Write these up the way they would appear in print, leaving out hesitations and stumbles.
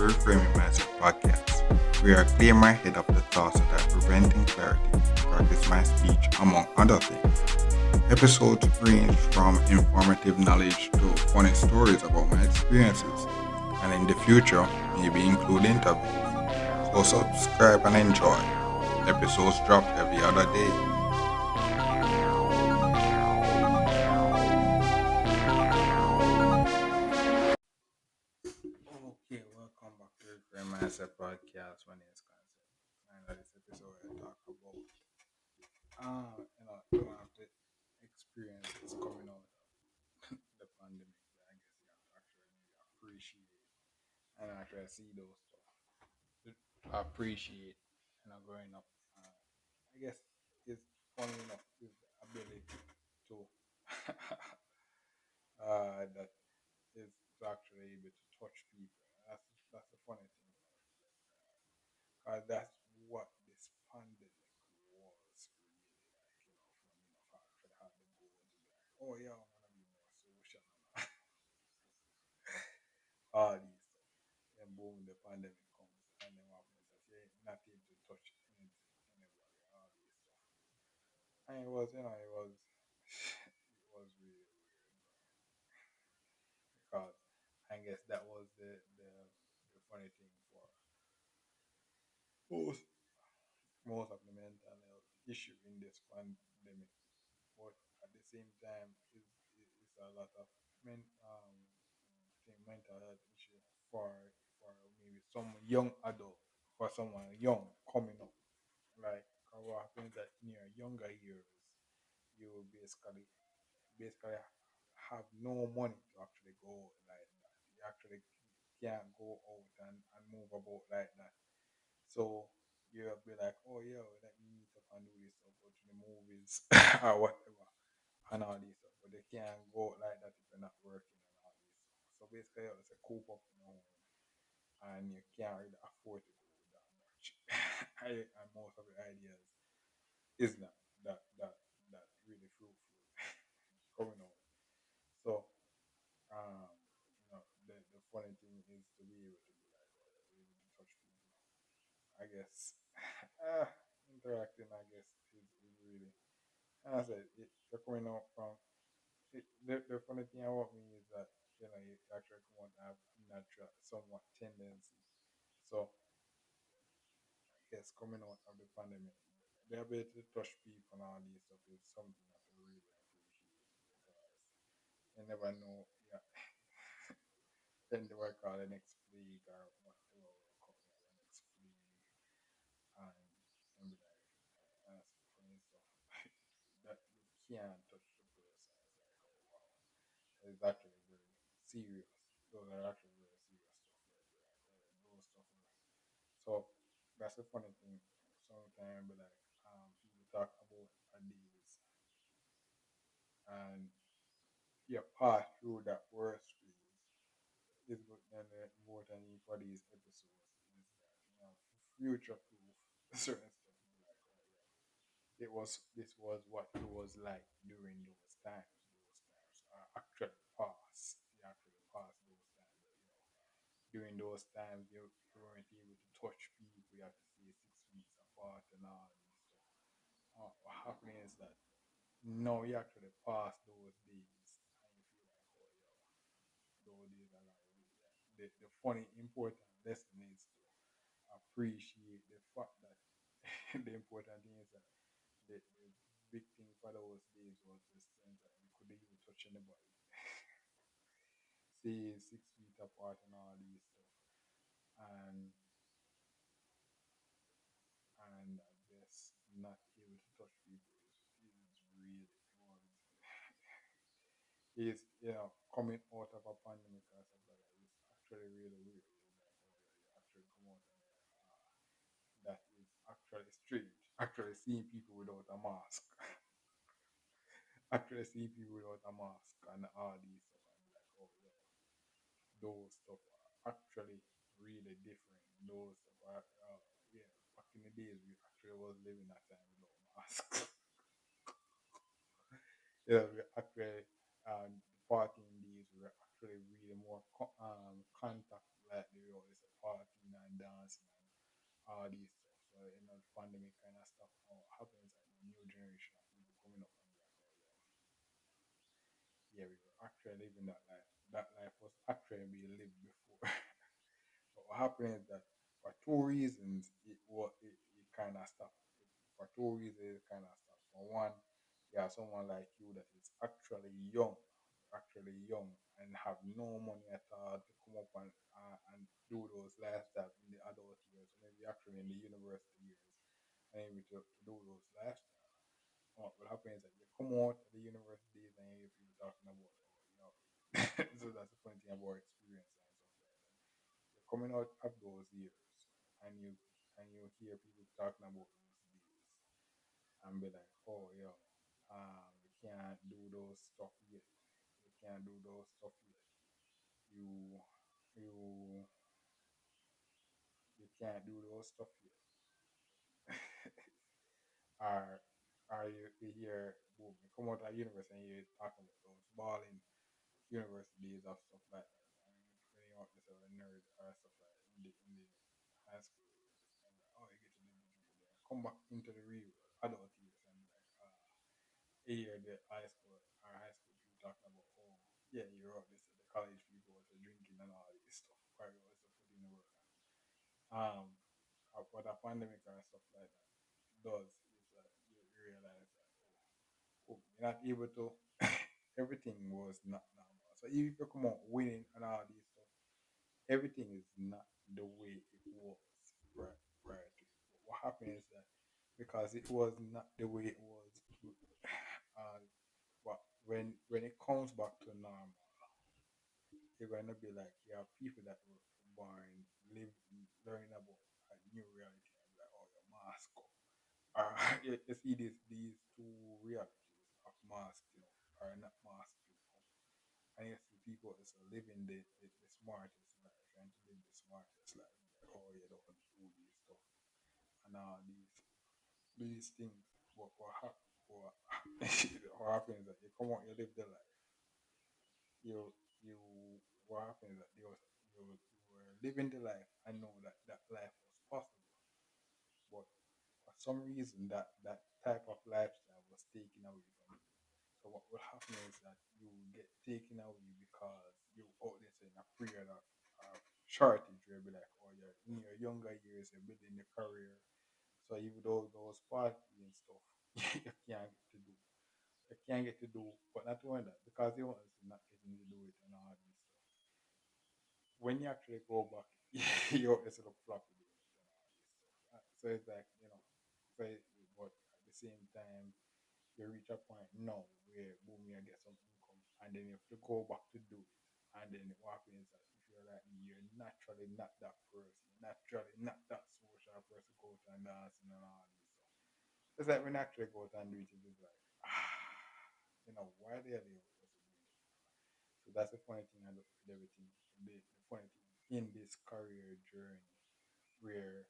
Reframing Mindset podcast. We are clear my head of the thoughts that are preventing clarity, practice my speech, among other things. Episodes range from informative knowledge to funny stories about my experiences, and in the future, maybe include interviews. So subscribe and enjoy. Episodes drop every other day. Okay, welcome back to the Reframing Mindset podcast. My name is Concept. And this episode I talk about you have to experience what's coming out of the pandemic. I guess you have to actually maybe appreciate and actually see those stuff. To appreciate growing up. I guess it's funny enough is the ability to that is to actually able to touch people. That's the funny thing. That's what this pandemic was really like, for actually had the goal to be like, oh yeah, I'm gonna be more social and all these stuff. Then boom, the pandemic comes and then what happens is that you're not able to touch anybody, all these stuff. And it was, it was it was really weird because I guess that was the funny thing for most most of the mental health issue in this pandemic. But at the same time, it's a lot of mental health issue for maybe some young adult, for someone young coming up. Like what happens that in your younger years, you will basically have no money to actually go like that. You actually can't go out and move about like that. So you'll be like, oh yeah, let me meet up and do this stuff, go to the movies or whatever and all these stuff. But they can't go out like that if you're not working and all these stuff. So basically you have to coop up in home and you can't really afford to go that much. And most of the ideas is not that really fruitful coming out. So um, the funny thing is to be able to be like, oh, yeah, be able to touch people. I guess interacting, I guess, is really. And I said, you're coming out from. The funny thing about me is that you actually come out and have natural, somewhat tendency. So I guess coming out of the pandemic, the ability to touch people and all these stuff is something that I really appreciate because you never know. Yeah, then they were called the next plague or whatever will come out the next plague and be like, that's funny stuff that you can't touch the person. It's like, oh wow, it's actually very serious. Those are actually very serious stuff. Those stuff. So that's the funny thing. Sometimes, be like, people talk about a days and you pass through that worst phase. Is what then the important for these episodes is that future proof certain stuff. Like, oh yeah, this was what it was like during those times. Those times are actually past. They actually past those times. During those times you weren't able to touch people. You have to stay 6 weeks apart and all this stuff. What happening is that now you actually pass those days and you feel like, oh yeah, those days are like really like the funny important lesson is to appreciate the fact that the important thing is that the big thing for those days was the sense that you couldn't even touch anybody. Stay 6 feet apart and all these stuff. And and I guess not able to touch people is really was is coming out of a pandemic or stuff like that is actually really weird. It's like, oh yeah, you actually come out and you're like, that is actually strange. Actually seeing people without a mask. Actually seeing people without a mask and all these stuff and be like, oh yeah, those stuff are actually really different. Those stuff are yeah, back in the days we actually was living that time without masks. Yeah, we actually the partying days we were actually really more contact like they always say all these stuff. So the pandemic kind of stuff. What happens like the new generation of people coming up and be like, oh yeah, we were actually living that life. That life was actually being lived before. But what happened is that for two reasons, it kind of stopped. For two reasons, it kind of stopped. For one, you have someone like you that is actually young, and have no money at all to come up and do those lifestyles in the adult years, or maybe actually in the university years, and maybe to do those lifestyles. What will happen is that you come out of the university days and you hear people talking about, oh, so that's the funny thing about experience and stuff like that. You're coming out of those years and you hear people talking about those days and be like, oh we can't do those stuff yet. We can't do those stuff yet. You you you can't do those stuff yet. Or you hear boom, you come out of university and you're talking about those balling university days of stuff like that. And when you want this as a nerd or stuff like that in the high school years, and like, oh, you get to live the dream there. Come back into the real world, adult years, and be like, here the high school people talking about, oh, yeah, you're out this, the college people was drinking and all this stuff, or you was putting in the work. Um, what a pandemic and stuff like that does is that you realize that, you're not able to, everything was not normal. So if you come out winning and all these stuff, everything is not the way it was prior to it. But what happened is that because it was not the way it was, uh, but when it comes back to normal, you're gonna be like, you have people that were born, live, learning about a new reality, and be like, oh, your mask up. You see these two realities of mask, or not mask, and you see people is living the smartest life, trying to live the smartest life. Like, oh, you don't do these stuff and all these things. What, what happens is that you come out, you live the life. You what happens is that you were living the life and know that that life was possible, but for some reason that type of lifestyle was taken away from you. So what will happen is that you get taken away because you out there in a period of shortage where you be like, oh, you're in your younger years, you're building your career. So even though those parties and stuff you can't get to do. You can't get to do, but not only that, because you want to not getting to do it and all this stuff. When you actually go back, you always look floppy doing it and all this stuff. So it's like, but at the same time, you reach a point now where boom, you get some income, and then you have to go back to do it. And then what happens is that if you're like me, you're naturally not that person, naturally not that social person, go out and dancing and all this stuff. It's like when I actually go out and do it, it's just like, why the hell are you supposed to do it? So that's the funny thing I look with everything. The funny thing in this career journey where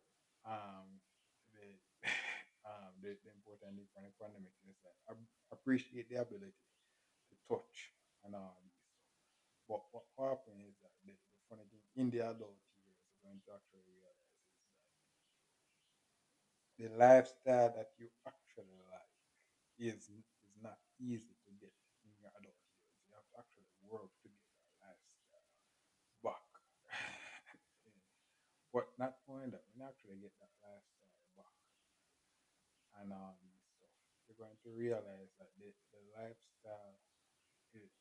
the the important thing for the pandemic is that I appreciate the ability to touch and all these stuff. But what happened is that the funny thing in the adult years you're going to actually realize is that the lifestyle that you actually like is not easy to get in your adult years. You have to actually work to get that lifestyle back. Yeah. But not only that, when you actually get that lifestyle back and all these stuff, you're going to realize that the lifestyle is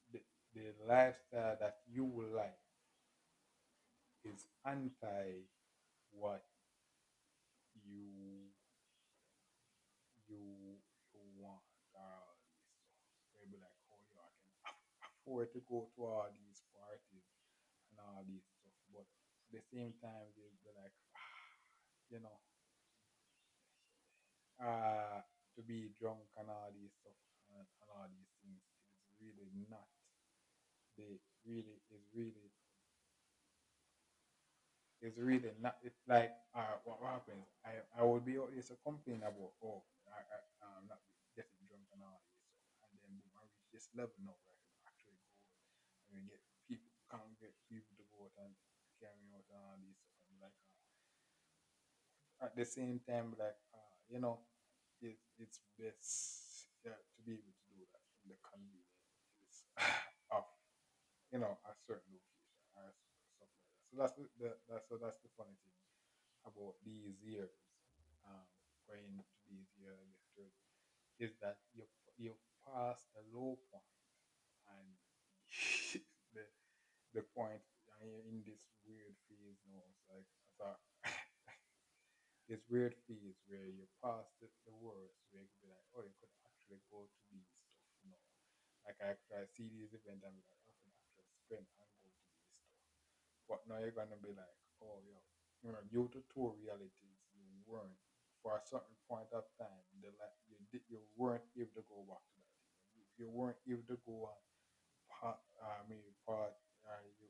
the, the lifestyle that you will like is anti what you you you want or all these stuff. Where be like, oh I can afford to go to all these parties and all these stuff, but at the same time they'll be like, you know, to be drunk and all these stuff and all these things is really not the really is really not it's like what happens I would be always complaining about I'm not getting drunk and all this stuff, and then boom I reach this level now where I can actually go out and get people can't get people to go out and carry me out and all these stuff and be like at the same time, like it's best, yeah, to be able to do that in the convenience of a certain location or stuff like that. So that's the funny thing about these years, um, going to these years, I guess, is that you pass the low point and the the point, and you're in this weird phase now. It's like it's a this weird phase where you pass the worst, where you could be like, oh, you could actually go to these stuff. Like I see these events and be like, I can actually spend and go to these stuff. But now you're gonna be like, oh, yo, due to two realities, you weren't for a certain point of time, you weren't able to go back to that thing. You weren't able to go on maybe part, you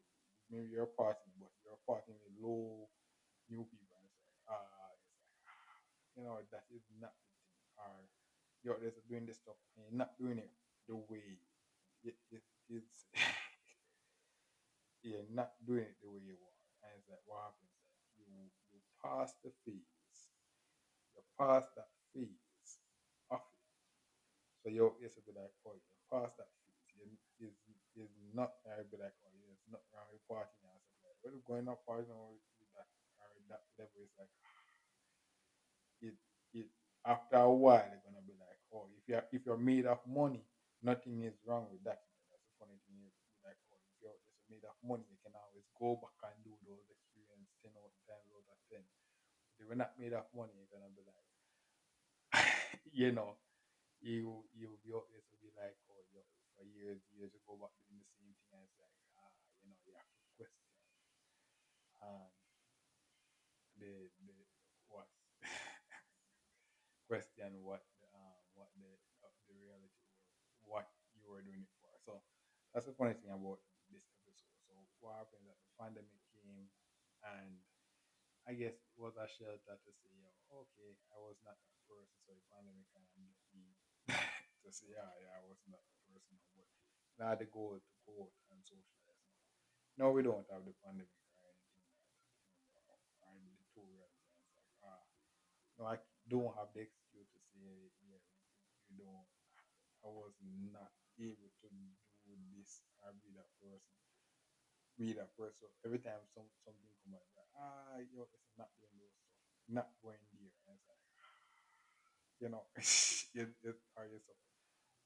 maybe you're partying, but you're partying with low new people, and it's like that is not the thing. Or you're just doing this stuff and you're not doing it the way it's you're not doing it the way you want. And it's like what happens that you pass the phase, you pass that phase of it. So you to be like, oh, you pass that phase. Is not I be like, oh, yeah, it's not wrong with partying and stuff like that. When you're going up partying with that or that level, it's like it it after a while they're gonna be like, oh, if you're made of money, nothing is wrong with that. That's the funny thing. You be like, oh, if you're just made of money, you can always go back and do those experiences 10 out of 10. If you're not made of money, you're gonna be like, you know, you'll be up there to be like, oh, yo, for years you go back doing the same thing, and it's like, you have to question um the what question what the reality was, what you were doing it for. So that's the funny thing about this episode. So what happened that the pandemic came, and I guess it was a shelter to say, yo, okay, I was not that person, so the pandemic kind of get me to say, yeah, yeah, I was not that person, no, but now the goal to go out and socialize now. No, we don't have the pandemic or anything like that. Or the tutorials, and it's like, no, I don't have the excuse to say, yeah, you don't. I was not able to do this or be that person. Be that person. So every time something come out, like, yo, it's not doing those stuff, not going there. And it's like, are you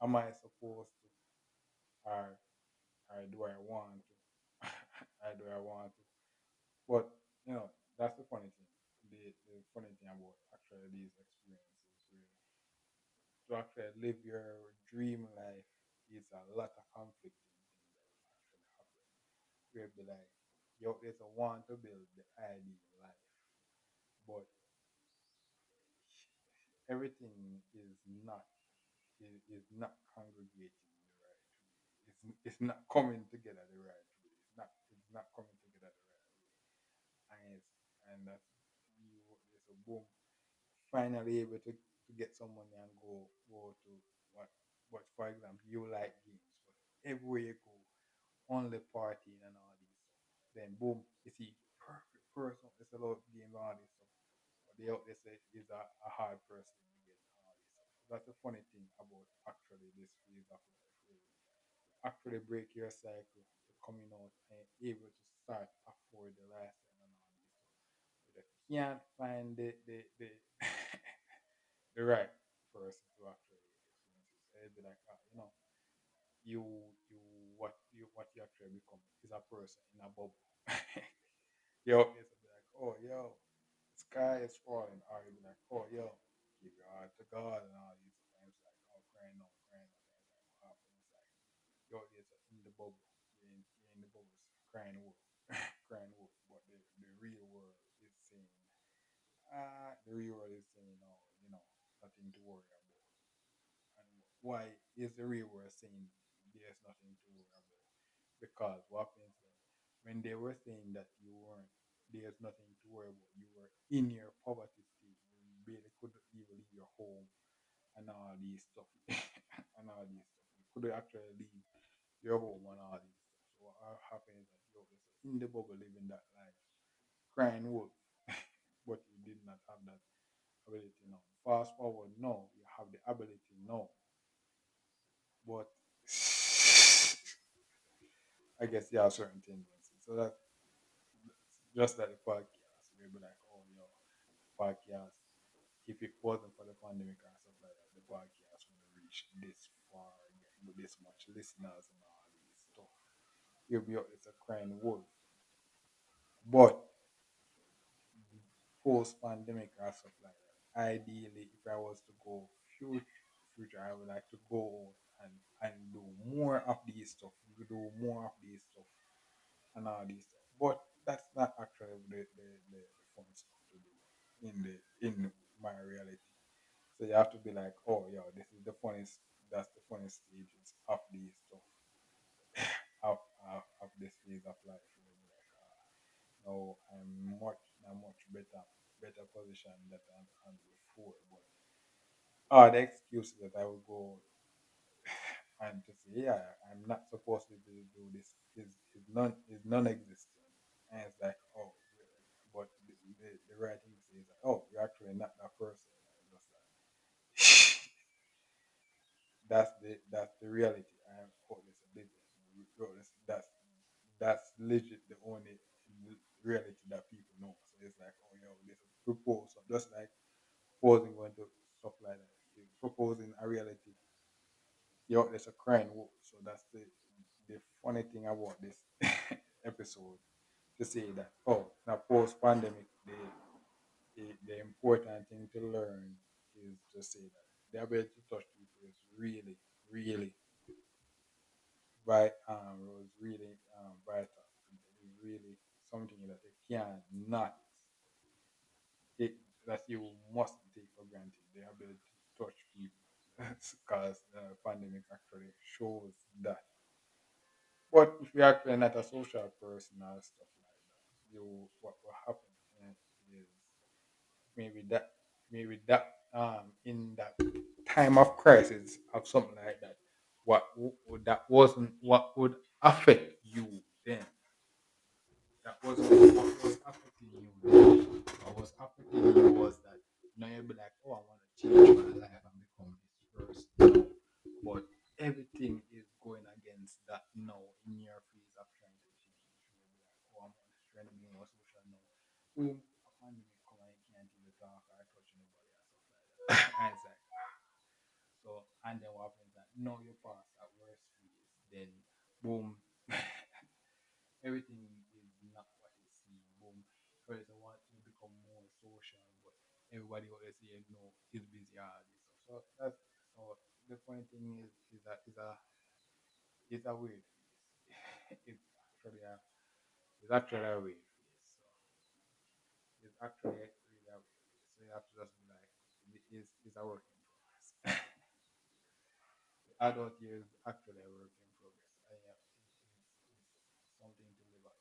am I supposed to, or, or do I want to, or do I want to? But that's the funny thing. The funny thing about actually these experiences, where to actually live your dream life is a lot of conflicting things that will actually happen. Where be like, yo, there's a want to build the ideal life, but everything not is not congregating the right way. It's not coming together the right way. It's not coming together the right way. And that's you. There's a boom. Finally able to get some money and go to what what for example you like games, but everywhere you go, only partying and all these stuff. Then boom, you see perfect person. It's a lot of games and all this stuff. But they out there say is a hard person to get and all this stuff. So that's the funny thing about actually this phase of life, where you actually break your cycle to coming out and able to start afford the lifestyle and all this stuff. But you can't find the the right person to actually experience it. So it'd be like, you what you actually become is a person in a bubble. It's be like, oh, yo, the sky is falling. Or you be like, oh, yo, give your heart to God and all these things. Like, oh, crying out, crying out. And it's like, what happened? It's like, it's in the bubble. You're in the bubble, crying wolf, crying wolf. But the real world is saying, the real world is saying, oh, nothing to worry about. And why is the real world saying there's nothing to worry about? Because what happens then, when they were saying that you weren't, there's nothing to worry about, you were in your poverty state, you barely could even leave your home and all these stuff, and all these stuff. You could actually leave your home and all these stuff. So what happened is that you're in the bubble living that life, crying wolf, but you did not have that ability now. Fast forward now, you have the ability now, but I guess you have certain tendencies. So that just like the podcast, we'll be like, oh, yo, podcast. If it wasn't for the pandemic or stuff like that, the podcast would have reached this far, getting with this much listeners and all these stuff. You'll be out, it's a crying wolf. But post pandemic or stuff like that, ideally, if I was to go future, I would like to go and do more of these stuff, do more of these stuff and all these stuff. But that's not actually the fun stuff to do in my reality. So you have to be like, oh, yo, this is the funniest. That's the funniest stages of these stuff of this phase of life. You know, like, no, I'm much better position that I'm before. But the excuses that I would go and to say, yeah, I'm not supposed to do this is non-existent, and it's like, oh, but the right thing to say is like, oh, you're actually not that person. And just like, that's the reality. I am oh, this a business. Bro, that's legit the only reality that people know. So it's like, oh, yo, this is proposal, just like proposing going to stuff like that. You're proposing a reality. Yo, there's a crying wolf. So that's the funny thing about this episode to say that oh, now post pandemic, the important thing to learn is to say that the ability to touch people is really, really was really vital. It is really something that you can not take, that you must take for granted. The ability to touch people, because the pandemic actually shows that. But if you're actually not a social person or stuff like that, what will happen is maybe that in that time of crisis of something like that, that wasn't what would affect you then. That wasn't what was affecting you then. What was affecting you was that now you'll be like, oh, I want to change my life and become this person. No. But everything is going against that now in your phase of trying to change. You'll be like, oh, trying to be more social now. Boom, a pandemic come and you can't even talk or touch anybody or stuff like that. And it's like, so, and then what happens that now you pass that worst phase, then boom, everything is not what it seems. Boom, first I want to become more social, but everybody what they say no is busy all this stuff. So that's so the funny thing is a weird phase. It's actually a weird phase. So it's actually really a weird phase. So you have to just be like, it is a work in progress. The adult years actually a work in progress. I have it's something to live up,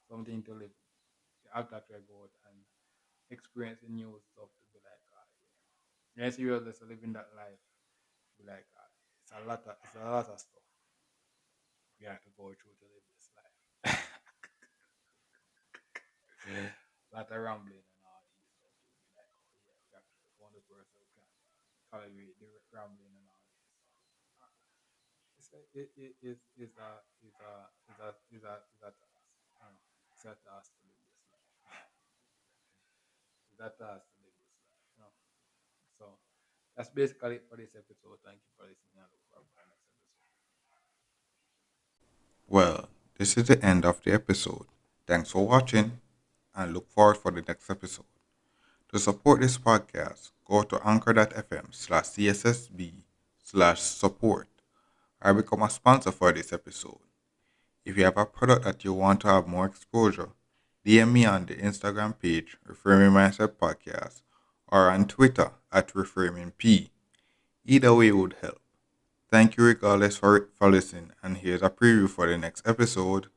something to live. You have to actually go out and experience the new stuff to be like, yeah, serious, just living that life. Be like, it's a lot of stuff we have to go through to live this life. Yeah. A lot of rambling and all these stuff. You'll be like, oh yeah, we actually found the person who can tolerate the rambling and all this. So, it's a task. It's a task to live this life. It's a task to live this life. So that's basically it for this episode. Thank you for listening. I look forward to the next episode. Well, this is the end of the episode. Thanks for watching and look forward for the next episode. To support this podcast, go to anchor.fm/cssb/support or become a sponsor for this episode. If you have a product that you want to have more exposure, DM me on the Instagram page Reframing Mindset Podcast or on Twitter at ReframingP. Either way would help. Thank you regardless for listening, and here's a preview for the next episode.